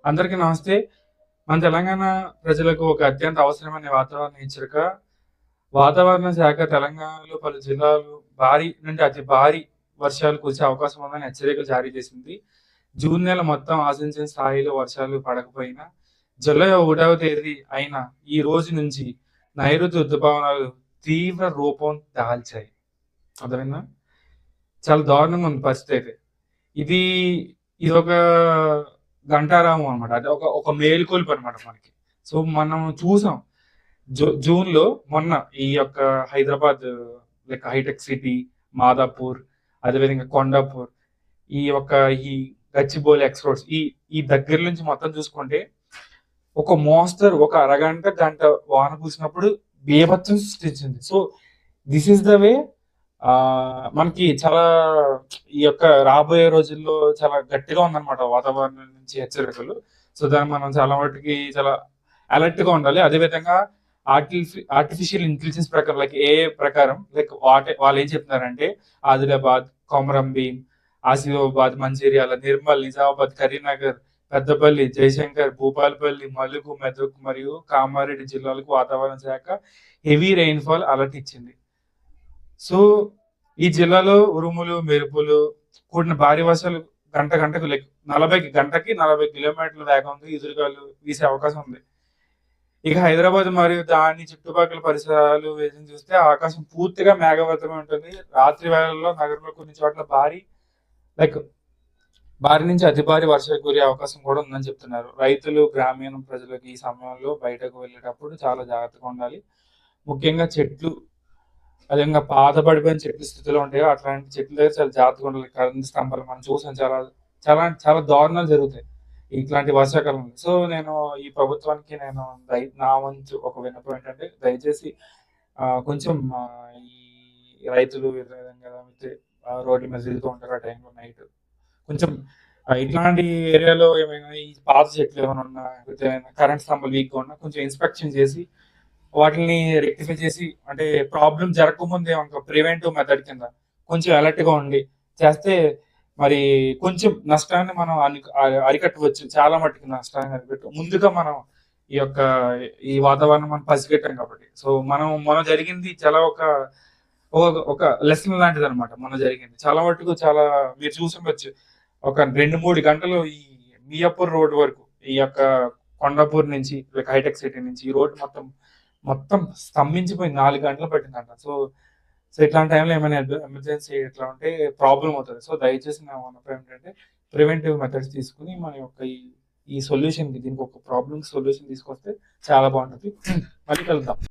అందరికీ నమస్తే. మన తెలంగాణ ప్రజలకు ఒక అత్యంత అవసరమైన వాతావరణ హెచ్చరిక. వాతావరణ శాఖ తెలంగాణలో పలు జిల్లాలు భారీ నుండి అతి భారీ వర్షాలు కురిసే అవకాశం ఉందని హెచ్చరికలు జారీ చేసింది. జూన్ నెల మొత్తం ఆశించిన స్థాయిలో వర్షాలు పడకపోయినా, జూలై 1వ తేదీ అయిన ఈ రోజు నుంచి నైరుతి ఋతుపవనాలు తీవ్ర రూపం దాల్చాయి. అర్థమైందా? చాలా దారుణంగా ఉంది పరిస్థితి అయితే. ఇది ఇదొక గంటారామం అనమాట. అది ఒక ఒక మేలుకొలుపు అనమాట మనకి. సో మనం చూసాం జూన్‌లో మొన్న ఈ యొక్క హైదరాబాద్ లైక్ హైటెక్ సిటీ, మాదాపూర్, అదేవిధంగా కొండాపూర్, ఈ యొక్క ఈ గచ్చిబౌలి ఎక్స్ రోడ్స్ ఈ ఈ దగ్గర నుంచి మొత్తం చూసుకుంటే ఒక మోస్తరు ఒక అరగంట, గంట వాన కురిసినప్పుడు బీభత్సం సృష్టించింది. So this is the way మనకి చాలా ఈ యొక్క రాబోయే రోజుల్లో చాలా గట్టిగా ఉందన్నమాట వాతావరణం నుంచి హెచ్చరికలు. సో దాన్ని మనం చాలా మటుకి చాలా అలర్ట్ గా ఉండాలి. అదేవిధంగా ఆర్టిఫిషియల్ ఇంటెలిజెన్స్ ప్రకారం లైక్ ఏ ప్రకారం లైక్ వాళ్ళు ఏం చెప్తున్నారంటే ఆదిలాబాద్, కొమరంభీం, ఆసిఫాబాద్, మంచిర్యాల, నిర్మల్, నిజామాబాద్, కరీంనగర్, పెద్దపల్లి, జయశంకర్, భూపాలపల్లి, మలుగు, మెదక్ మరియు కామారెడ్డి జిల్లాలకు వాతావరణ శాఖ హెవీ రెయిన్ఫాల్ అలర్ట్ ఇచ్చింది. సో ఈ జిల్లాలో ఉరుములు, మెరుపులు కూడిన భారీ వర్షాలు గంటకు లైక్ 40 కిలోమీటర్ల వేగంతో ఎదురుగాలు వీసే అవకాశం ఉంది. ఇక హైదరాబాద్ మరియు దాని చుట్టుపక్కల పరిసరాలు వేసి చూస్తే ఆకాశం పూర్తిగా మేఘావృతమై ఉంటుంది. రాత్రి వేళల్లో నగరంలో కొన్ని చోట్ల భారీ నుంచి అతి భారీ వర్షాలు కురిసే అవకాశం కూడా ఉందని చెప్తున్నారు. రైతులు, గ్రామీణ ప్రజలకు ఈ సమయంలో బయటకు వెళ్ళేటప్పుడు చాలా జాగ్రత్తగా ఉండాలి. ముఖ్యంగా చెట్లు, అదేవిధంగా పాత పడిపోయిన చెట్ల స్థితిలో ఉంటాయో అట్లాంటి చెట్ల దగ్గర చాలా జాగ్రత్తగా ఉండాలి. కరెంట్ స్తంభాలు మనం చూసాం, చాలా చాలా చాలా దారుణాలు జరుగుతాయి ఇట్లాంటి వర్షాకాలంలో. సో నేను ఈ ప్రభుత్వానికి నేను నా వంతు ఒక విన్నపం ఏంటంటే దయచేసి కొంచెం ఈ రైతులు విధంగా రోడ్ల మీద తిరుగుతూ ఉంటారు ఆ టైంలో నైట్, కొంచెం ఇట్లాంటి ఏరియాలో ఏమైనా ఈ పాత చెట్లు ఏమైనా ఉన్నా, కరెంట్ స్తంభాలు వీక్గా ఉన్నా కొంచెం ఇన్స్పెక్షన్ చేసి వాటిని రెక్టిఫై చేసి, అంటే ప్రాబ్లం జరగకముందే ఒక ప్రివెంటివ్ మెథడ్ కింద కొంచెం అలర్ట్ గా ఉండి చేస్తే మరి కొంచెం నష్టాన్ని మనం అరికట్టవచ్చు. చాలా మట్టుకు నష్టాన్ని అరికట్టు ముందుగా మనం ఈ వాతావరణం మనం పసిగట్టాం కాబట్టి. సో మనం జరిగింది చాలా ఒక లెసన్ లాంటిది అనమాట. మనం జరిగింది చాలా మట్టుకు చాలా మీరు చూసుండొచ్చు. ఒక 2-3 గంటలు ఈ మియాపూర్ రోడ్ వరకు ఈ యొక్క కొండాపూర్ నుంచి లైక్ హైటెక్ సిటీ నుంచి ఈ రోడ్ మొత్తం స్తంభించిపోయి 4 గంటలు పట్టిందంట. సో ఇట్లాంటి టైంలో ఏమైనా ఎమర్జెన్సీ ఇట్లా ఉంటే ప్రాబ్లం అవుతుంది. సో దయచేసి నా మనపై ఏంటంటే ప్రివెంటివ్ మెథడ్స్ తీసుకుని మన యొక్క ఈ సొల్యూషన్కి, దీనికి ఒక ప్రాబ్లమ్ సొల్యూషన్ తీసుకొస్తే చాలా బాగుంటుంది. మళ్ళీ కలుద్దాం.